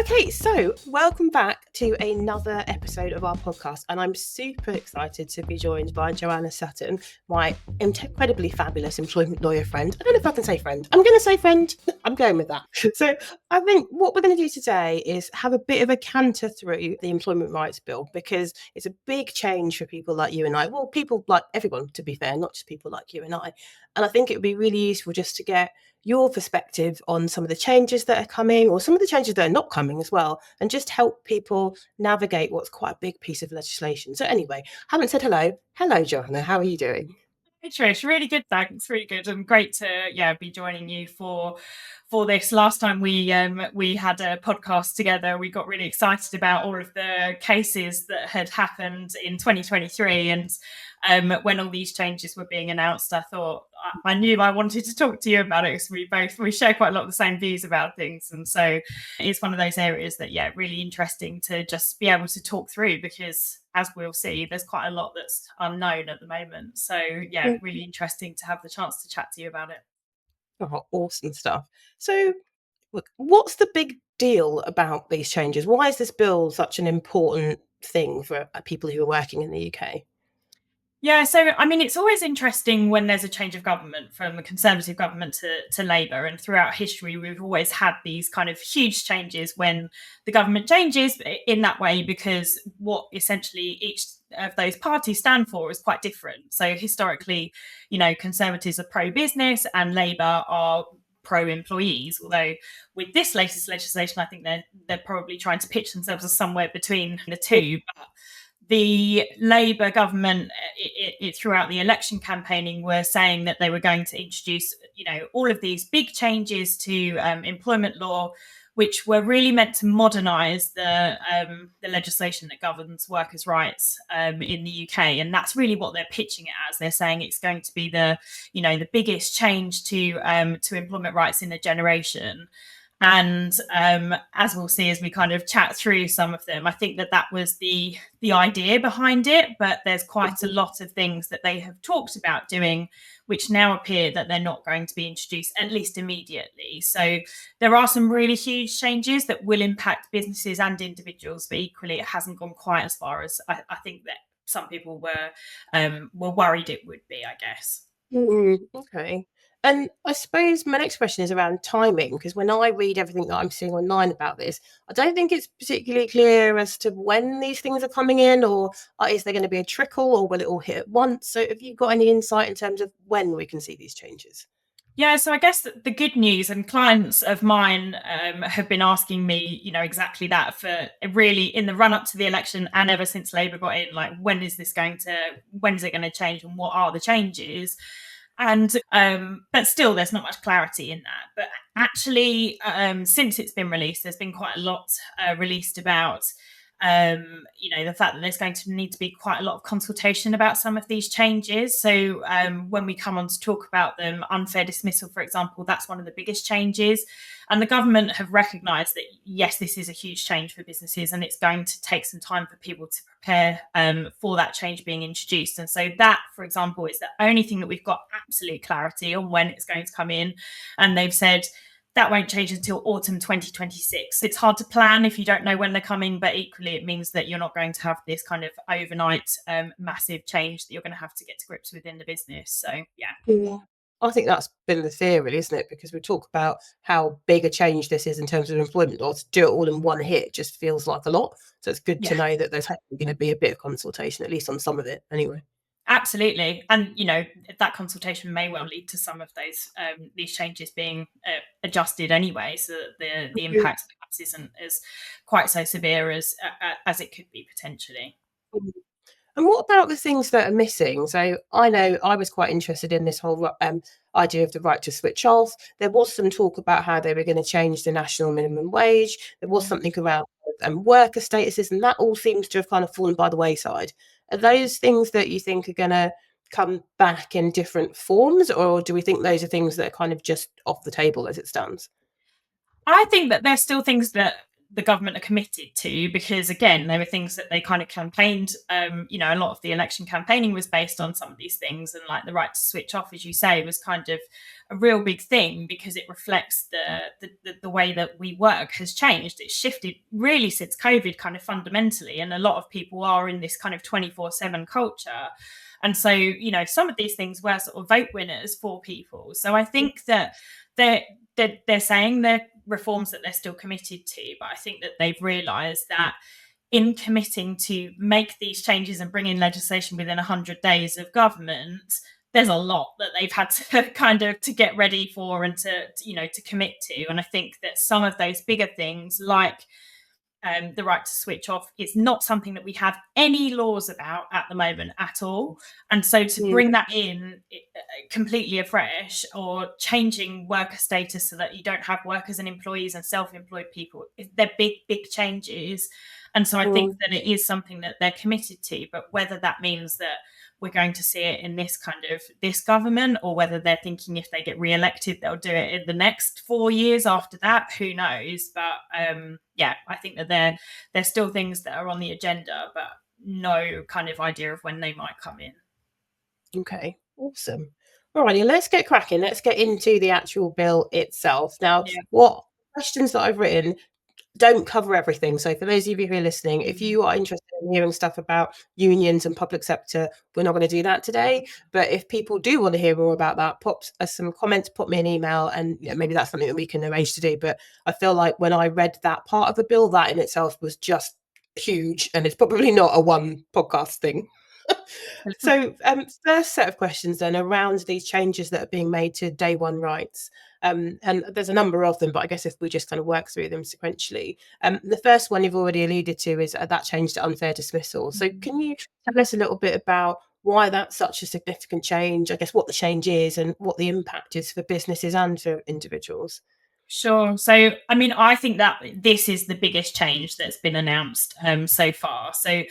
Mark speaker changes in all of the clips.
Speaker 1: Okay, so welcome back to another episode of our podcast, and I'm super excited to be joined by Joanna Sutton, my incredibly fabulous employment lawyer friend. I don't know if I can say friend. I'm going to say friend. I'm going with that. So I think what we're going to do today is have a bit of a canter through the Employment Rights Bill, because it's a big change for people like you and I. Well, people like everyone, to be fair, not just people like you and I. And I think it would be really useful just to get your perspective on some of the changes that are coming, or some of the changes that are not coming as well, and just help people navigate what's quite a big piece of legislation. So anyway, haven't said hello. Hello, Joanna. How are you doing?
Speaker 2: Hey Trish, really good, thanks. Really good, and great to be joining you for this. Last time we had a podcast together, we got really excited about all of the cases that had happened in 2023, and when all these changes were being announced, I knew I wanted to talk to you about it, because we share quite a lot of the same views about things, and so it's one of those areas that really interesting to just be able to talk through, because as we'll see, there's quite a lot that's unknown at the moment. So really interesting to have the chance to chat to you about it.
Speaker 1: Oh, awesome stuff. So look, what's the big deal about these changes? Why is this bill such an important thing for people who are working in the UK?
Speaker 2: Yeah, so I mean, it's always interesting when there's a change of government from a Conservative government to Labour. And throughout history, we've always had these kind of huge changes when the government changes in that way, because what essentially each of those parties stand for is quite different. So historically, Conservatives are pro-business and Labour are pro-employees, although with this latest legislation, I think they're probably trying to pitch themselves as somewhere between the two. But the Labour government, throughout the election campaigning, were saying that they were going to introduce, all of these big changes to employment law, which were really meant to modernise the legislation that governs workers' rights in the UK, and that's really what they're pitching it as. They're saying it's going to be the biggest change to employment rights in a generation. And as we'll see as we kind of chat through some of them, I think that was the idea behind it. But there's quite a lot of things that they have talked about doing, which now appear that they're not going to be introduced, at least immediately. So there are some really huge changes that will impact businesses and individuals, but equally it hasn't gone quite as far as I think that some people were worried it would be, I guess.
Speaker 1: Okay. And I suppose my next question is around timing, because when I read everything that I'm seeing online about this, I don't think it's particularly clear as to when these things are coming in, or is there going to be a trickle, or will it all hit at once? So have you got any insight in terms of when we can see these changes?
Speaker 2: Yeah, so I guess the good news, and clients of mine have been asking me, exactly that for really in the run up to the election, and ever since Labour got in, like, when is it going to change, and what are the changes? And but still, there's not much clarity in that. But actually, since it's been released, there's been quite a lot released about the fact that there's going to need to be quite a lot of consultation about some of these changes. So when we come on to talk about them, unfair dismissal, for example, that's one of the biggest changes. And the government have recognised that, yes, this is a huge change for businesses, and it's going to take some time for people to prepare for that change being introduced. And so that, for example, is the only thing that we've got absolute clarity on when it's going to come in. And they've said that won't change until autumn 2026. It's hard to plan if you don't know when they're coming, but equally it means that you're not going to have this kind of overnight massive change that you're going to have to get to grips with in the business. So, yeah.
Speaker 1: I think that's been the theory, isn't it? Because we talk about how big a change this is in terms of employment law. To do it all in one hit just feels like a lot. So it's good to know that there's going to be a bit of consultation, at least on some of it anyway.
Speaker 2: Absolutely. And, that consultation may well lead to some of these changes being adjusted anyway, so that the impact perhaps isn't as quite so severe as it could be potentially.
Speaker 1: And what about the things that are missing? So I know I was quite interested in this whole idea of the right to switch off. There was some talk about how they were going to change the national minimum wage. There was something around worker statuses, and that all seems to have kind of fallen by the wayside. Are those things that you think are going to come back in different forms, or do we think those are things that are kind of just off the table as it stands?
Speaker 2: I think that there's still things that the government are committed to, because again, there were things that they kind of campaigned. You know, a lot of the election campaigning was based on some of these things, and like the right to switch off, as you say, was kind of a real big thing because it reflects the way that we work has changed. It's shifted really since COVID, kind of fundamentally, and a lot of people are in this kind of 24/7 culture. And so, you know, some of these things were sort of vote winners for people. So I think that they're saying they're reforms that they're still committed to, but I think that they've realised that in committing to make these changes and bring in legislation within 100 days of government, there's a lot that they've had to kind of to get ready for and to you know, to commit to. And I think that some of those bigger things, like the right to switch off, is not something that we have any laws about at the moment at all. And so to bring that in completely afresh, or changing worker status so that you don't have workers and employees and self-employed people, they're big changes. And so I think that it is something that they're committed to, but whether that means that we're going to see it in this government, or whether they're thinking if they get re-elected they'll do it in the next 4 years after that, who knows. But I think that there's still things that are on the agenda, but no kind of idea of when they might come in.
Speaker 1: Okay, awesome. Alrighty, let's get cracking. Let's get into the actual bill itself. Now, what questions that I've written don't cover everything. So for those of you who are listening, if you are interested in hearing stuff about unions and public sector, we're not going to do that today. But if people do want to hear more about that, pop us some comments, pop me an email, and maybe that's something that we can arrange to do. But I feel like when I read that part of the bill, that in itself was just huge, and it's probably not a one podcast thing. So first set of questions then around these changes that are being made to day one rights. And there's a number of them, but I guess if we just kind of work through them sequentially. The first one you've already alluded to is that change to unfair dismissal. So can you tell us a little bit about why that's such a significant change, I guess what the change is and what the impact is for businesses and for individuals?
Speaker 2: Sure. So, I mean, I think that this is the biggest change that's been announced so far. So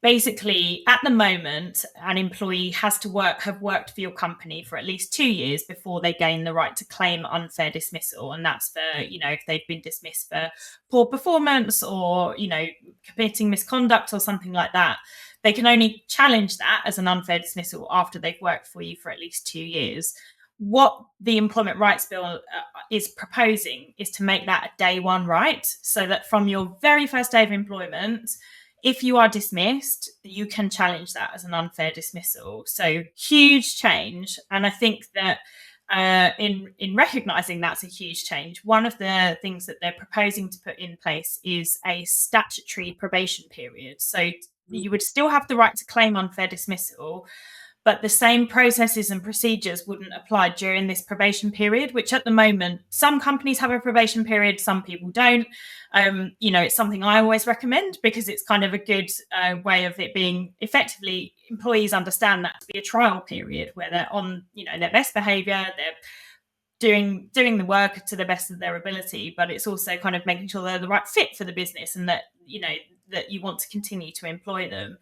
Speaker 2: basically, at the moment, an employee has to have worked for your company for at least 2 years before they gain the right to claim unfair dismissal. And that's for, you know, if they've been dismissed for poor performance or, you know, committing misconduct or something like that. They can only challenge that as an unfair dismissal after they've worked for you for at least 2 years. What the Employment Rights Bill is proposing is to make that a day one right, so that from your very first day of employment, if you are dismissed, you can challenge that as an unfair dismissal. So huge change. And I think that in recognising that's a huge change, one of the things that they're proposing to put in place is a statutory probation period. So you would still have the right to claim unfair dismissal, but the same processes and procedures wouldn't apply during this probation period, which at the moment, some companies have a probation period, some people don't. You know, it's something I always recommend because it's kind of a good way of it being effectively, employees understand that to be a trial period where they're on, you know, their best behaviour, they're doing the work to the best of their ability, but it's also kind of making sure they're the right fit for the business and that, you know, that you want to continue to employ them.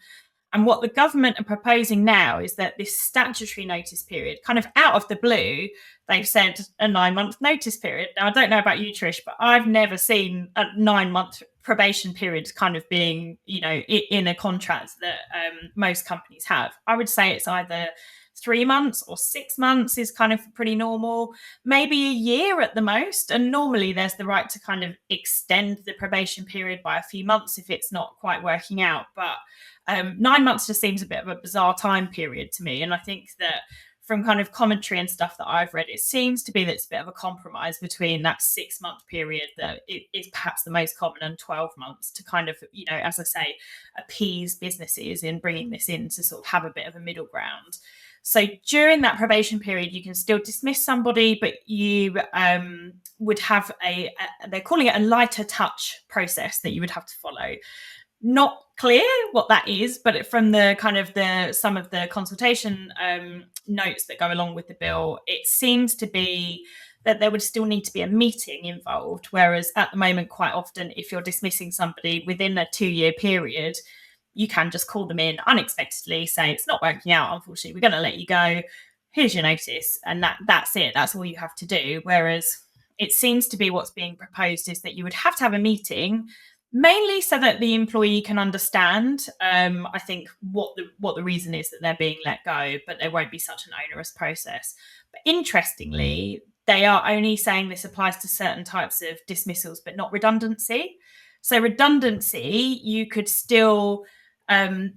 Speaker 2: And what the government are proposing now is that this statutory notice period, kind of out of the blue, they've said a 9-month notice period. Now, I don't know about you, Trish, but I've never seen a 9-month probation period kind of being, you know, in a contract that most companies have. I would say it's either 3 months or 6 months is kind of pretty normal, maybe a year at the most. And normally there's the right to kind of extend the probation period by a few months if it's not quite working out. But 9 months just seems a bit of a bizarre time period to me. And I think that from kind of commentary and stuff that I've read, it seems to be that it's a bit of a compromise between that 6-month period that is perhaps the most common and 12 months to kind of, you know, as I say, appease businesses in bringing this in to sort of have a bit of a middle ground. So during that probation period, you can still dismiss somebody, but you would have they're calling it a lighter touch process that you would have to follow. Not clear what that is, but from the kind of some of the consultation notes that go along with the bill, it seems to be that there would still need to be a meeting involved. Whereas at the moment, quite often, if you're dismissing somebody within a 2-year period, you can just call them in unexpectedly, say it's not working out, unfortunately, we're going to let you go. Here's your notice. And that's it. That's all you have to do. Whereas it seems to be what's being proposed is that you would have to have a meeting, mainly so that the employee can understand, I think, what the reason is that they're being let go, but there won't be such an onerous process. But interestingly, they are only saying this applies to certain types of dismissals, but not redundancy. So redundancy, you could still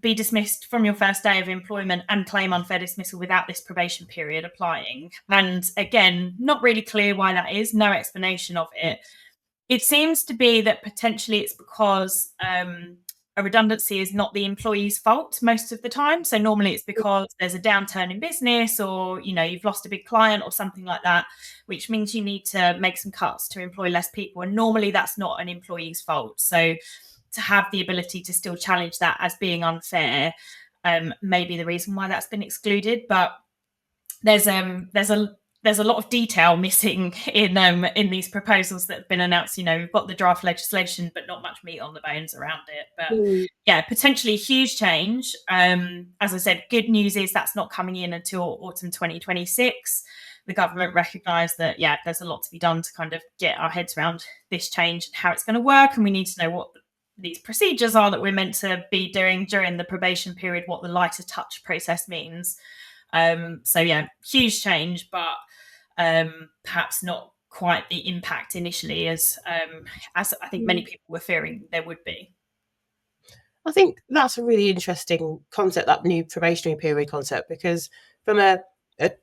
Speaker 2: be dismissed from your first day of employment and claim unfair dismissal without this probation period applying. And again, not really clear why that is, no explanation of it. It seems to be that potentially it's because a redundancy is not the employee's fault most of the time. So normally it's because there's a downturn in business, or you've lost a big client or something like that, which means you need to make some cuts to employ less people. And normally that's not an employee's fault. So to have the ability to still challenge that as being unfair may be the reason why that's been excluded. But there's a lot of detail missing in these proposals that have been announced. We've got the draft legislation, but not much meat on the bones around it. But yeah, potentially huge change. As I said, good news is that's not coming in until autumn 2026. The government recognised that, there's a lot to be done to kind of get our heads around this change and how it's going to work. And we need to know what these procedures are that we're meant to be doing during the probation period, what the lighter touch process means. So yeah, huge change, but perhaps not quite the impact initially as I think many people were fearing there would be.
Speaker 1: I think that's a really interesting concept, that new probationary period concept, because from a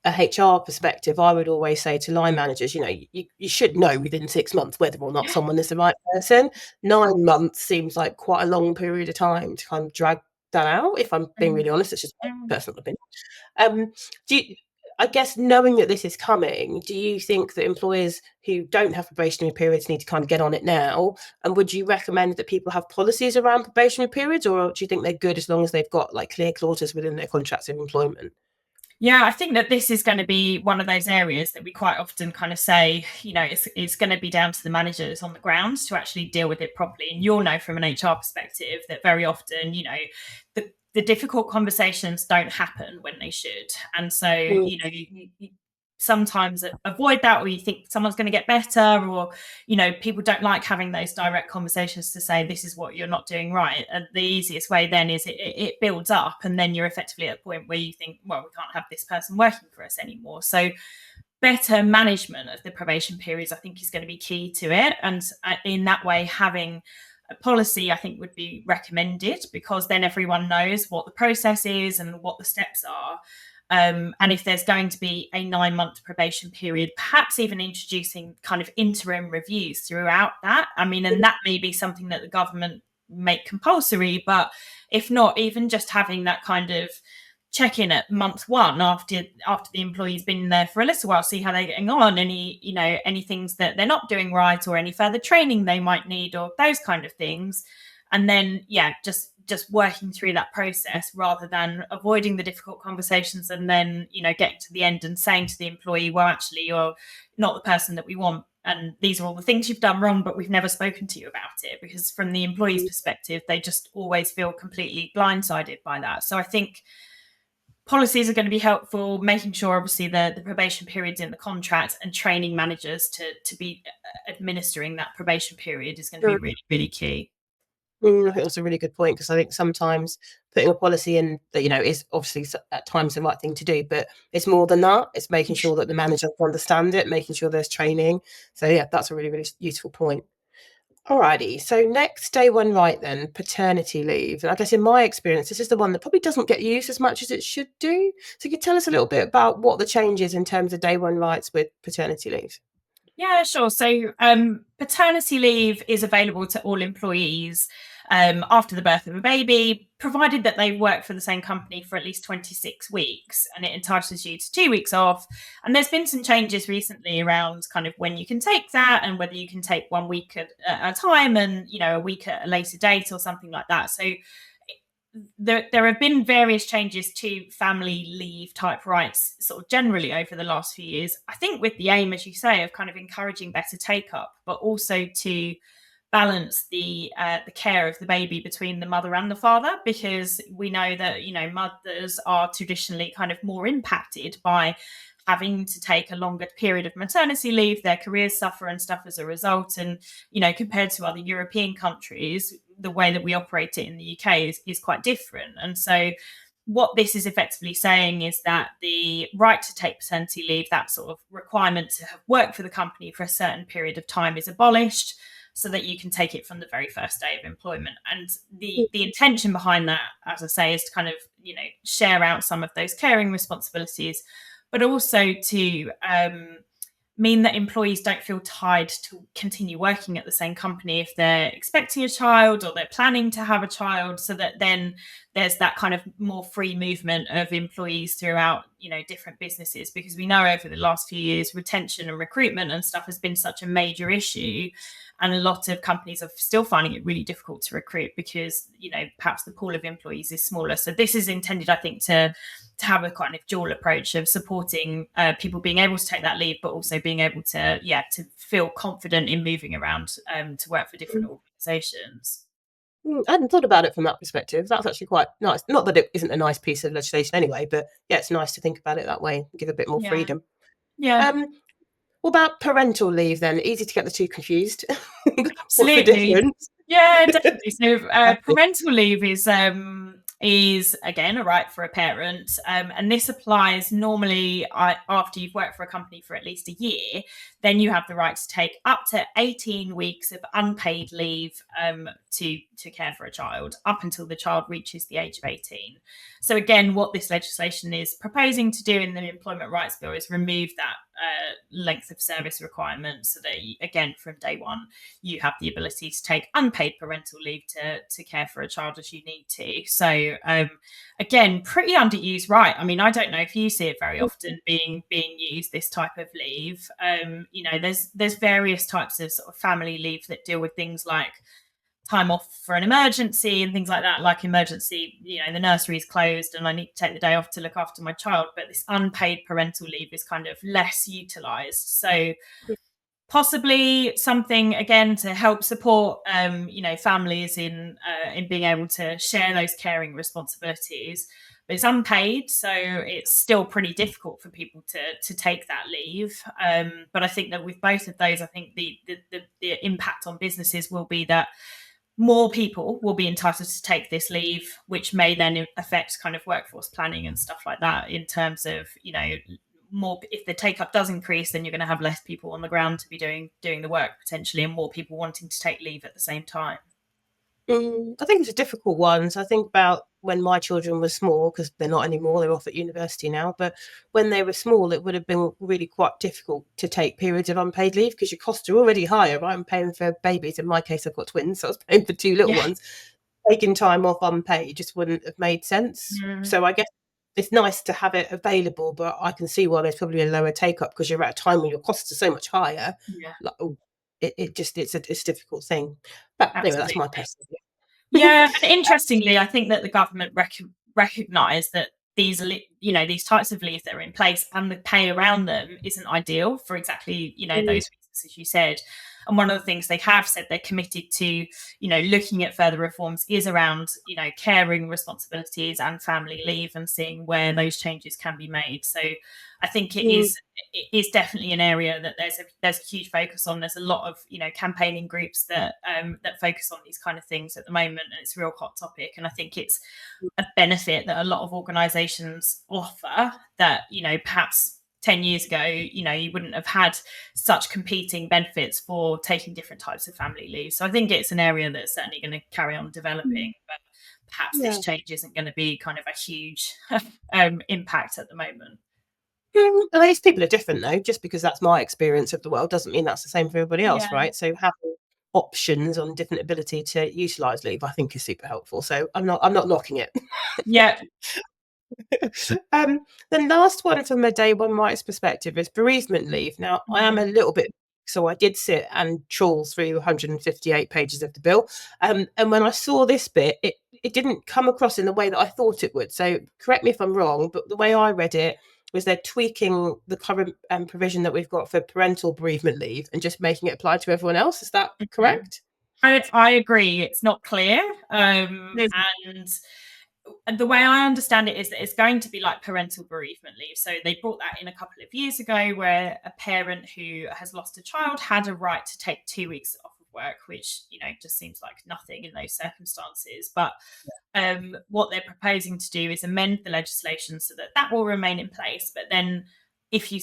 Speaker 1: HR perspective, I would always say to line managers, you should know within 6 months whether or not someone is the right person. 9 months seems like quite a long period of time to kind of drag that out. If I'm being really honest, it's just my personal opinion. I guess, knowing that this is coming, do you think that employers who don't have probationary periods need to kind of get on it now? And would you recommend that people have policies around probationary periods, or do you think they're good as long as they've got like clear clauses within their contracts of employment?
Speaker 2: Yeah, I think that this is going to be one of those areas that we quite often kind of say, it's going to be down to the managers on the ground to actually deal with it properly. And you'll know from an HR perspective that very often, the difficult conversations don't happen when they should. And so, you sometimes avoid that, or you think someone's going to get better, or people don't like having those direct conversations to say this is what you're not doing right. And the easiest way then is it builds up, and then you're effectively at a point where you think, well, we can't have this person working for us anymore. So better management of the probation periods, I think, is going to be key to it. And in that way, having a policy, I think, would be recommended, because then everyone knows what the process is and what the steps are. And if there's going to be a 9-month probation period, perhaps even introducing kind of interim reviews throughout that. I mean, and that may be something that the government make compulsory, but if not, even just having that kind of check-in at month 1 after the employee's been there for a little while, see how they're getting on, any things that they're not doing right, or any further training they might need, or those kind of things. And then, just working through that process, rather than avoiding the difficult conversations and then, getting to the end and saying to the employee, well, actually, you're not the person that we want, and these are all the things you've done wrong, but we've never spoken to you about it. Because from the employee's perspective, they just always feel completely blindsided by that. So I think policies are going to be helpful, making sure, obviously, the probation period's in the contract, and training managers to be administering that probation period is going to be really, really key.
Speaker 1: I think that's a really good point, because I think sometimes putting a policy in that, is obviously at times the right thing to do, but it's more than that. It's making sure that the manager understand it, making sure there's training. So yeah, that's a really, really useful point. Alrighty, so next, day 1 right then, paternity leave. And I guess in my experience, this is the one that probably doesn't get used as much as it should do. So you could tell us a little bit about what the change is in terms of day 1 rights with paternity leave.
Speaker 2: Yeah, sure. So paternity leave is available to all employees after the birth of a baby, provided that they work for the same company for at least 26 weeks, and it entitles you to 2 weeks off. And there's been some changes recently around kind of when you can take that, and whether you can take 1 week at a time, and a week at a later date or something like that. So there have been various changes to family leave type rights sort of generally over the last few years, I think, with the aim, as you say, of kind of encouraging better take up, but also to balance the care of the baby between the mother and the father, because we know that mothers are traditionally kind of more impacted by having to take a longer period of maternity leave, their careers suffer and stuff as a result. And, compared to other European countries, the way that we operate it in the UK is quite different. And so what this is effectively saying is that the right to take paternity leave, that sort of requirement to have worked for the company for a certain period of time, is abolished, so that you can take it from the very first day of employment. And the intention behind that, as I say, is to kind of, share out some of those caring responsibilities, but also to mean that employees don't feel tied to continue working at the same company if they're expecting a child or they're planning to have a child, so that then there's that kind of more free movement of employees throughout, different businesses. Because we know over the last few years, retention and recruitment and stuff has been such a major issue. And a lot of companies are still finding it really difficult to recruit because, perhaps the pool of employees is smaller. So this is intended, I think, to have a kind of dual approach of supporting people being able to take that leave, but also being able to feel confident in moving around to work for different organisations.
Speaker 1: I hadn't thought about it from that perspective. That's actually quite nice. Not that it isn't a nice piece of legislation anyway, but yeah, it's nice to think about it that way, give a bit more freedom.
Speaker 2: Yeah.
Speaker 1: What about parental leave then? Easy to get the two confused.
Speaker 2: Absolutely.
Speaker 1: What's the difference?
Speaker 2: Yeah, definitely. So parental leave is again a right for a parent, and this applies normally after you've worked for a company for at least a year. Then you have the right to take up to 18 weeks of unpaid leave to care for a child up until the child reaches the age of 18. So again, what this legislation is proposing to do in the Employment Rights Bill is remove that length of service requirement, so that again, from day one, you have the ability to take unpaid parental leave to care for a child as you need to. So again, pretty underused right. I mean, I don't know if you see it very often being used, this type of leave. There's various types of sort of family leave that deal with things like time off for an emergency and things like that, like emergency, the nursery is closed and I need to take the day off to look after my child. But this unpaid parental leave is kind of less utilized. So possibly something, again, to help support, families in being able to share those caring responsibilities. But it's unpaid, so it's still pretty difficult for people to take that leave. But I think that with both of those, I think the impact on businesses will be that more people will be entitled to take this leave, which may then affect kind of workforce planning and stuff like that, in terms of, more, if the take up does increase, then you're going to have less people on the ground to be doing the work potentially, and more people wanting to take leave at the same time.
Speaker 1: I think it's a difficult one. So I think about when my children were small, because they're not anymore, they're off at university now. But when they were small, it would have been really quite difficult to take periods of unpaid leave because your costs are already higher, right? I'm paying for babies. In my case, I've got twins, so I was paying for two little ones. Taking time off unpaid just wouldn't have made sense. So I guess it's nice to have it available, but I can see why there's probably a lower take up because you're at a time when your costs are so much higher. Like, it's a difficult thing. But anyway, that's my personal view.
Speaker 2: Yeah, and interestingly, I think that the government recognise that these types of leave that are in place and the pay around them isn't ideal for exactly those reasons, as you said. And one of the things they have said they're committed to, looking at further reforms is around, caring responsibilities and family leave, and seeing where those changes can be made. So I think it is definitely an area that there's a huge focus on. There's a lot of campaigning groups that focus on these kind of things at the moment, and it's a real hot topic. And I think it's a benefit that a lot of organisations offer that perhaps 10 years ago, you wouldn't have had such competing benefits for taking different types of family leave. So I think it's an area that's certainly going to carry on developing, but perhaps this change isn't going to be kind of a huge impact at the moment.
Speaker 1: At least people are different, though. Just because that's my experience of the world doesn't mean that's the same for everybody else, right? So having options on different ability to utilise leave, I think, is super helpful. So I'm not knocking it.
Speaker 2: Yeah.
Speaker 1: The last one from a day one rights perspective is bereavement leave. Now, I am a little bit, so I did sit and trawl through 158 pages of the bill. And when I saw this bit, it didn't come across in the way that I thought it would. So correct me if I'm wrong, but the way I read it was they're tweaking the current provision that we've got for parental bereavement leave and just making it apply to everyone else. Is that correct?
Speaker 2: I agree. It's not clear. And the way I understand it is that it's going to be like parental bereavement leave. So they brought that in a couple of years ago, where a parent who has lost a child had a right to take 2 weeks off of work, which, just seems like nothing in those circumstances. But what they're proposing to do is amend the legislation so that that will remain in place. But then if you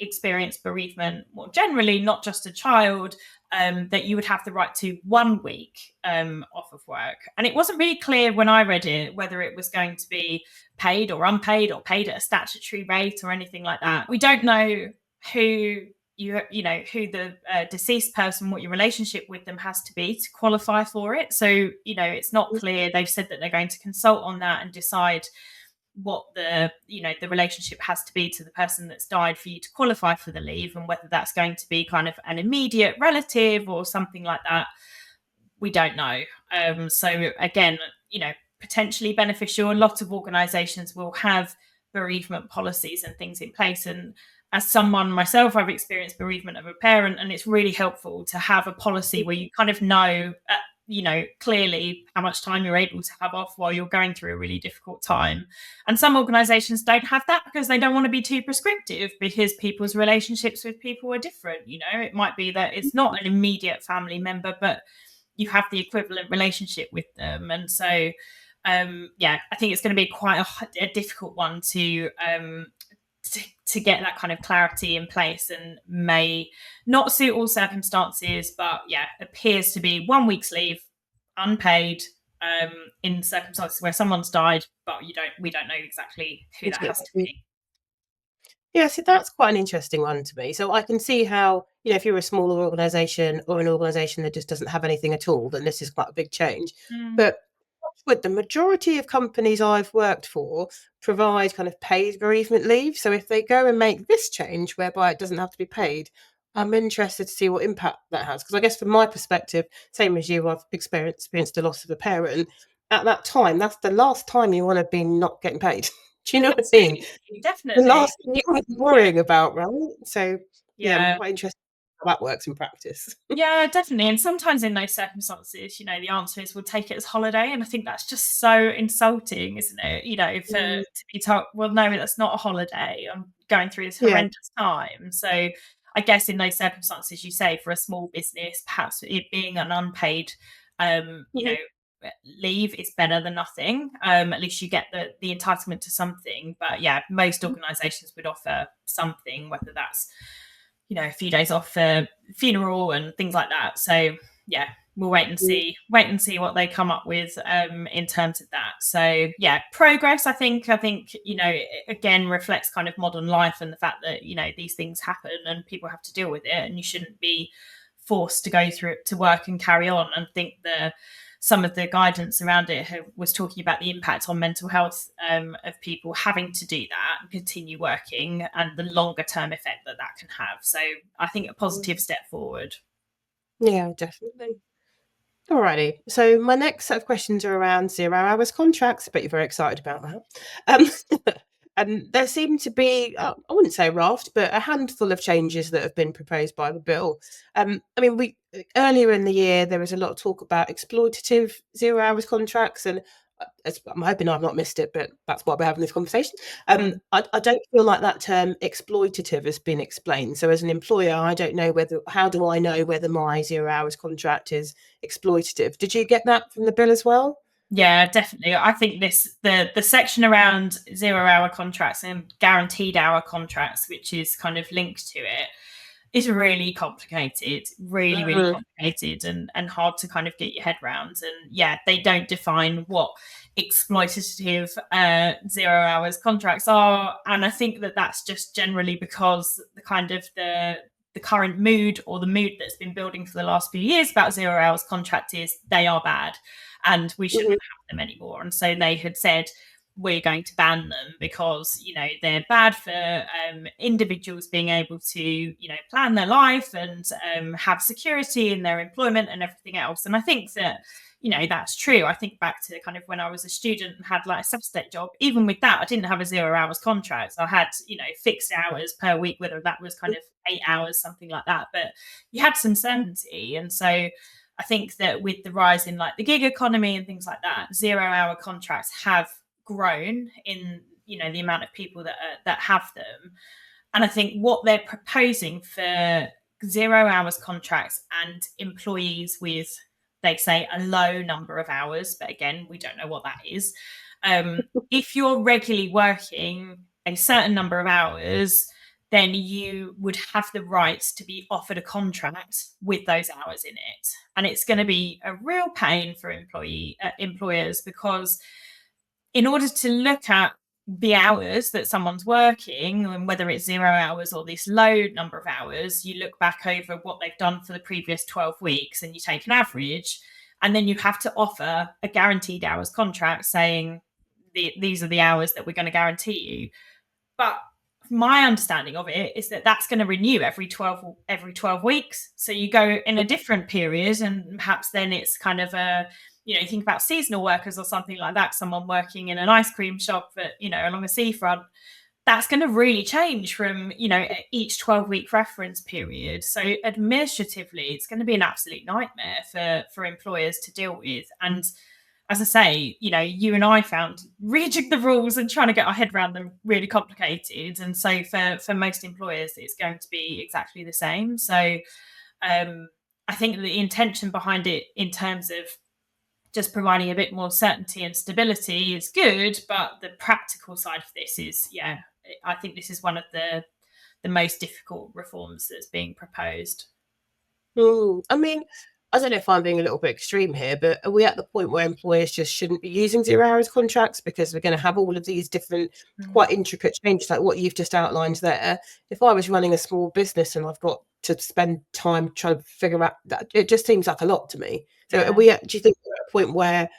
Speaker 2: experience bereavement more generally, not just a child, that you would have the right to 1 week off of work. And it wasn't really clear when I read it whether it was going to be paid or unpaid or paid at a statutory rate or anything like that. We don't know who who the deceased person, what your relationship with them has to be to qualify for it. So, it's not clear. They've said that they're going to consult on that and decide what the relationship has to be to the person that's died for you to qualify for the leave, and whether that's going to be kind of an immediate relative or something like that, we don't know. So again, potentially beneficial. A lot of organizations will have bereavement policies and things in place, and as someone myself, I've experienced bereavement of a parent, and it's really helpful to have a policy where you kind of know clearly how much time you're able to have off while you're going through a really difficult time. And some organizations don't have that because they don't want to be too prescriptive, because people's relationships with people are different. It might be that it's not an immediate family member, but you have the equivalent relationship with them. And so I think it's going to be quite a difficult one to get that kind of clarity in place, and may not suit all circumstances, but appears to be 1 week's leave, unpaid, in circumstances where someone's died, but we don't know exactly who that has to be.
Speaker 1: Yeah, see, that's quite an interesting one to me. So I can see how, if you're a smaller organisation or an organisation that just doesn't have anything at all, then this is quite a big change. But with the majority of companies I've worked for provide kind of paid bereavement leave. So if they go and make this change whereby it doesn't have to be paid, I'm interested to see what impact that has. Because I guess from my perspective, same as you, I've experienced the loss of a parent. At that time, that's the last time you want to be not getting paid. Do you know what I mean?
Speaker 2: Definitely.
Speaker 1: The last thing you want to be worrying about, right? So I'm quite interested how that works in practice.
Speaker 2: Yeah, definitely. And sometimes in those circumstances, the answer is we'll take it as holiday. And I think that's just so insulting, isn't it? To be told, well, no, that's not a holiday. I'm going through this horrendous time. So I guess in those circumstances, you say for a small business, perhaps it being an unpaid, leave is better than nothing. At least you get the entitlement to something. But most organizations would offer something, whether that's a few days off for funeral and things like that. So we'll wait and see what they come up with in terms of that. So progress, I think again reflects kind of modern life, and the fact that these things happen and people have to deal with it, and you shouldn't be forced to go through it to work and carry on. And think some of the guidance around it was talking about the impact on mental health of people having to do that and continue working, and the longer term effect that can have. So I think a positive step forward.
Speaker 1: Yeah, definitely. Alrighty. So my next set of questions are around 0 hours contracts. I bet you're very excited about that. And there seem to be, I wouldn't say a raft, but a handful of changes that have been proposed by the bill. We earlier in the year, there was a lot of talk about exploitative 0 hours contracts, and I'm hoping I've not missed it, but that's why we're having this conversation. I don't feel like that term exploitative has been explained. So as an employer, I don't know how do I know whether my 0 hours contract is exploitative? Did you get that from the bill as well?
Speaker 2: Yeah, definitely. I think the section around 0 hour contracts and guaranteed hour contracts, which is kind of linked to it, is really complicated, really complicated, and hard to kind of get your head around. And they don't define what exploitative 0 hours contracts are. And I think that's just generally because the kind of the current mood, or the mood that's been building for the last few years about 0 hours contract, is they are bad and we shouldn't have them anymore. And so they had said, we're going to ban them because they're bad for individuals being able to plan their life and have security in their employment and everything else. And I think that that's true. I think back to kind of when I was a student and had like a substate job. Even with that, I didn't have a 0 hours contract. I had fixed hours per week, whether that was kind of 8 hours, something like that. But you had some certainty. And so I think that with the rise in like the gig economy and things like that, 0 hour contracts have grown in, the amount of people that have them. And I think what they're proposing for 0 hours contracts and employees with, they say, a low number of hours, but again, we don't know what that is. If you're regularly working a certain number of hours, then you would have the right to be offered a contract with those hours in it. And it's going to be a real pain for employers, because in order to look at the hours that someone's working, and whether it's 0 hours or this low number of hours, you look back over what they've done for the previous 12 weeks and you take an average, and then you have to offer a guaranteed hours contract saying these are the hours that we're going to guarantee you. But my understanding of it is that that's going to renew every 12 weeks. So you go in a different period, and perhaps then it's kind of a, you think about seasonal workers or something like that, someone working in an ice cream shop at, along a seafront. That's going to really change from, each 12-week reference period. So administratively, it's going to be an absolute nightmare for employers to deal with. And as I say, you and I found reading the rules and trying to get our head around them really complicated. And so for most employers, it's going to be exactly the same. So I think the intention behind it in terms of just providing a bit more certainty and stability is good, but the practical side of this is, I think this is one of the most difficult reforms that's being proposed.
Speaker 1: I mean, I don't know if I'm being a little bit extreme here, but are we at the point where employers just shouldn't be using 0 hours contracts because we're going to have all of these different, quite intricate changes like what you've just outlined there? If I was running a small business and I've got to spend time trying to figure out that, it just seems like a lot to me. So do you think we're at a point where,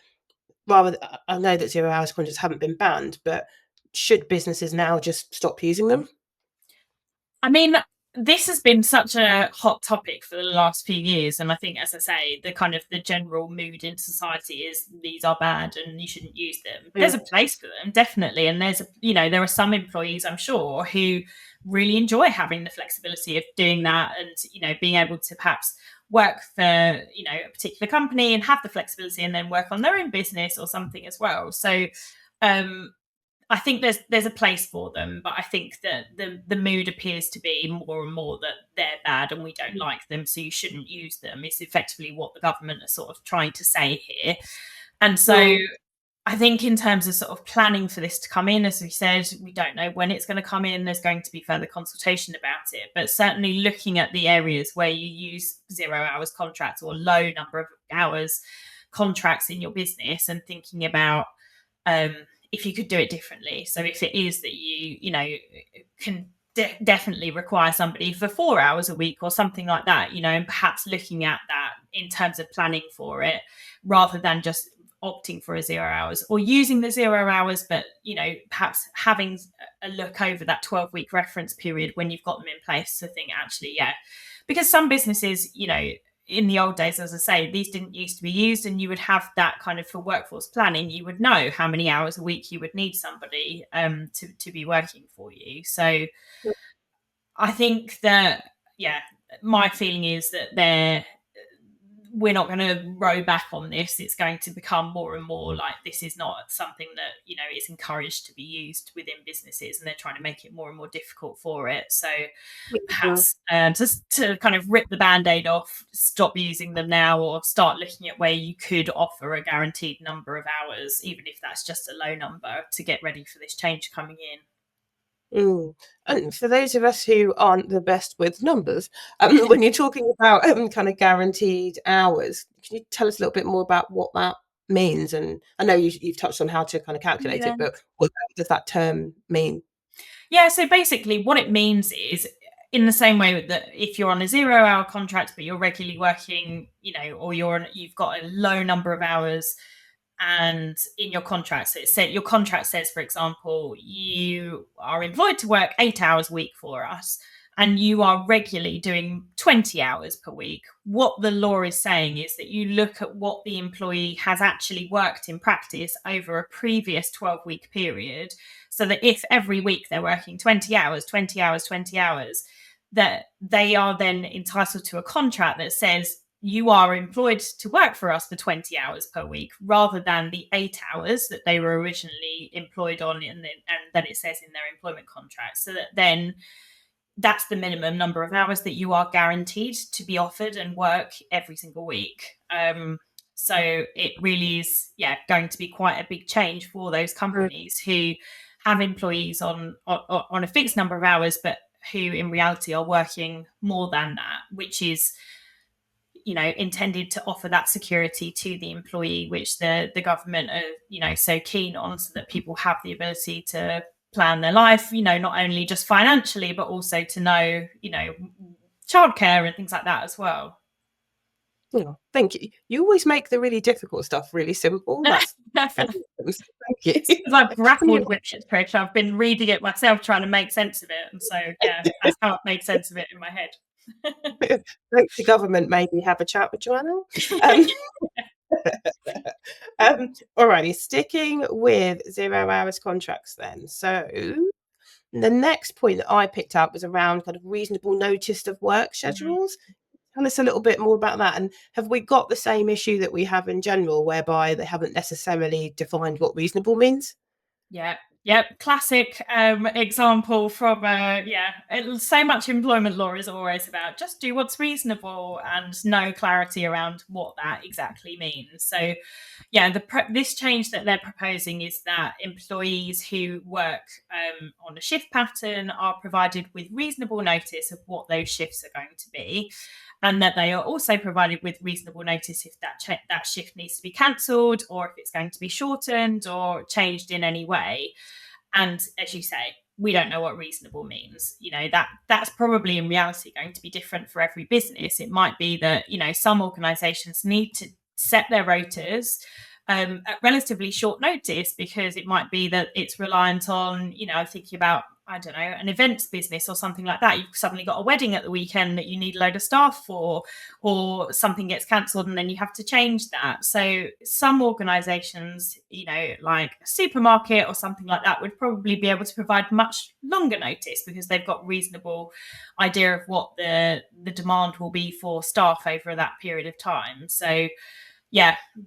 Speaker 1: I know that 0 hours contracts haven't been banned, but should businesses now just stop using them?
Speaker 2: I mean, this has been such a hot topic for the last few years. And I think, as I say, the general mood in society is these are bad and you shouldn't use them. There's a place for them, definitely. And there are some employees, I'm sure, who really enjoy having the flexibility of doing that and, being able to perhaps work for, a particular company and have the flexibility and then work on their own business or something as well. So, I think there's a place for them, but I think that the mood appears to be more and more that they're bad and we don't like them, so you shouldn't use them. It's effectively what the government are sort of trying to say here. And so I think in terms of sort of planning for this to come in, as we said, we don't know when it's going to come in. There's going to be further consultation about it, but certainly looking at the areas where you use 0 hours contracts or low number of hours contracts in your business and thinking about if you could do it differently. So if it is that you can definitely require somebody for 4 hours a week or something like that, and perhaps looking at that in terms of planning for it rather than just opting for a 0 hours or using the 0 hours, but, perhaps having a look over that 12-week reference period when you've got them in place to think actually, because some businesses, in the old days, as I say, these didn't used to be used, and you would have that kind of for workforce planning. You would know how many hours a week you would need somebody to be working for you. So I think that, my feeling is that we're not going to row back on this. It's going to become more and more like this is not something that, is encouraged to be used within businesses, and they're trying to make it more and more difficult for it. So perhaps just to kind of rip the Band-Aid off, stop using them now, or start looking at where you could offer a guaranteed number of hours, even if that's just a low number, to get ready for this change coming in.
Speaker 1: And for those of us who aren't the best with numbers, when you're talking about kind of guaranteed hours, can you tell us a little bit more about what that means? And I know you've touched on how to kind of calculate it, but what does that term mean?
Speaker 2: Yeah, so basically what it means is, in the same way that if you're on a 0 hour contract, but you're regularly working, or you've got a low number of hours, and in your contract, so your contract says, for example, you are employed to work 8 hours a week for us, and you are regularly doing 20 hours per week. What the law is saying is that you look at what the employee has actually worked in practice over a previous 12-week period, so that if every week they're working 20 hours, 20 hours, 20 hours, that they are then entitled to a contract that says you are employed to work for us for 20 hours per week rather than the 8 hours that they were originally employed on, and then it says in their employment contract. So that then that's the minimum number of hours that you are guaranteed to be offered and work every single week. So it really is, going to be quite a big change for those companies who have employees on a fixed number of hours, but who in reality are working more than that, which is, intended to offer that security to the employee, which the government are, so keen on, so that people have the ability to plan their life, not only just financially, but also to know, childcare and things like that as well.
Speaker 1: Oh, thank you. You always make the really difficult stuff really simple. That's thank you.
Speaker 2: Because I've grappled with it, Trish. I've been reading it myself, trying to make sense of it. And so, that's how I made sense of it in my head.
Speaker 1: The government maybe have a chat with Joanna. Alrighty, sticking with 0 hours contracts then. So the next point that I picked up was around kind of reasonable notice of work schedules. Tell us a little bit more about that. And have we got the same issue that we have in general, whereby they haven't necessarily defined what reasonable means?
Speaker 2: Yep. Classic example from, so much employment law is always about just do what's reasonable and no clarity around what that exactly means. So, this change that they're proposing is that employees who work on a shift pattern are provided with reasonable notice of what those shifts are going to be, and that they are also provided with reasonable notice if that shift needs to be cancelled, or if it's going to be shortened or changed in any way. And as you say, we don't know what reasonable means. That's probably in reality going to be different for every business. It might be that, some organisations need to set their rotas at relatively short notice, because it might be that it's reliant on, thinking about, I don't know, an events business or something like that. You've suddenly got a wedding at the weekend that you need a load of staff for, or something gets cancelled and then you have to change that. So some organisations, like a supermarket or something like that, would probably be able to provide much longer notice because they've got reasonable idea of what the demand will be for staff over that period of time. So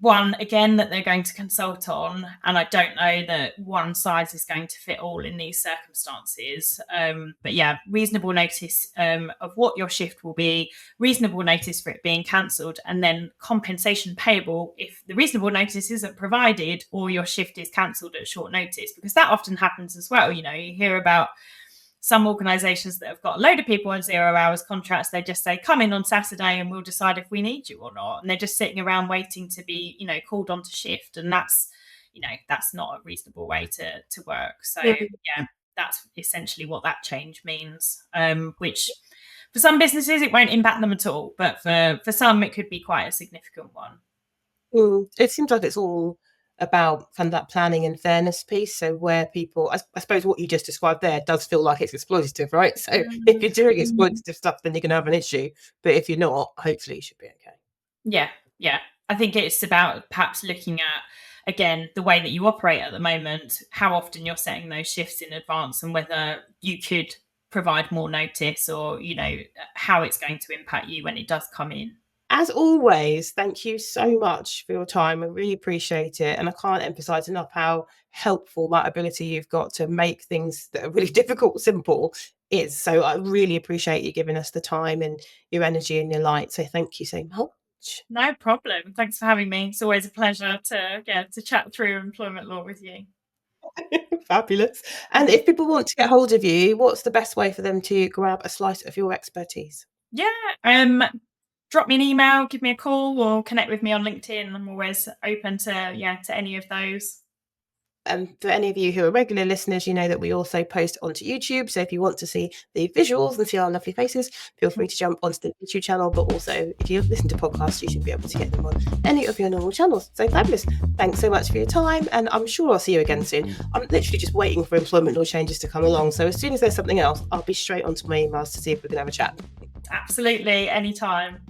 Speaker 2: one, again, that they're going to consult on, and I don't know that one size is going to fit all in these circumstances. But reasonable notice of what your shift will be, reasonable notice for it being cancelled, and then compensation payable if the reasonable notice isn't provided or your shift is cancelled at short notice, because that often happens as well. You hear about some organisations that have got a load of people on 0 hours contracts. They just say, come in on Saturday and we'll decide if we need you or not. And they're just sitting around waiting to be, called on to shift. And that's, that's not a reasonable way to work. So, that's essentially what that change means, which for some businesses, it won't impact them at all. But for some, it could be quite a significant one.
Speaker 1: It seems like it's all about kind of that planning and fairness piece. So where people, I suppose what you just described there does feel like it's exploitative, right? So if you're doing exploitative stuff, then you're going to have an issue. But if you're not, hopefully you should be okay.
Speaker 2: Yeah. I think it's about perhaps looking at, again, the way that you operate at the moment, how often you're setting those shifts in advance, and whether you could provide more notice, or, how it's going to impact you when it does come in.
Speaker 1: As always, thank you so much for your time. I really appreciate it. And I can't emphasize enough how helpful that ability you've got to make things that are really difficult simple is. So I really appreciate you giving us the time and your energy and your light. So thank you so much.
Speaker 2: No problem. Thanks for having me. It's always a pleasure to chat through employment law with you.
Speaker 1: Fabulous. And if people want to get hold of you, what's the best way for them to grab a slice of your expertise?
Speaker 2: Drop me an email, give me a call, or connect with me on LinkedIn. I'm always open to any of those.
Speaker 1: And for any of you who are regular listeners, you know that we also post onto YouTube. So if you want to see the visuals and see our lovely faces, feel free to jump onto the YouTube channel. But also, if you listen to podcasts, you should be able to get them on any of your normal channels. So fabulous. Thanks so much for your time. And I'm sure I'll see you again soon. I'm literally just waiting for employment law changes to come along. So as soon as there's something else, I'll be straight onto my emails to see if we can have a chat.
Speaker 2: Absolutely. Anytime.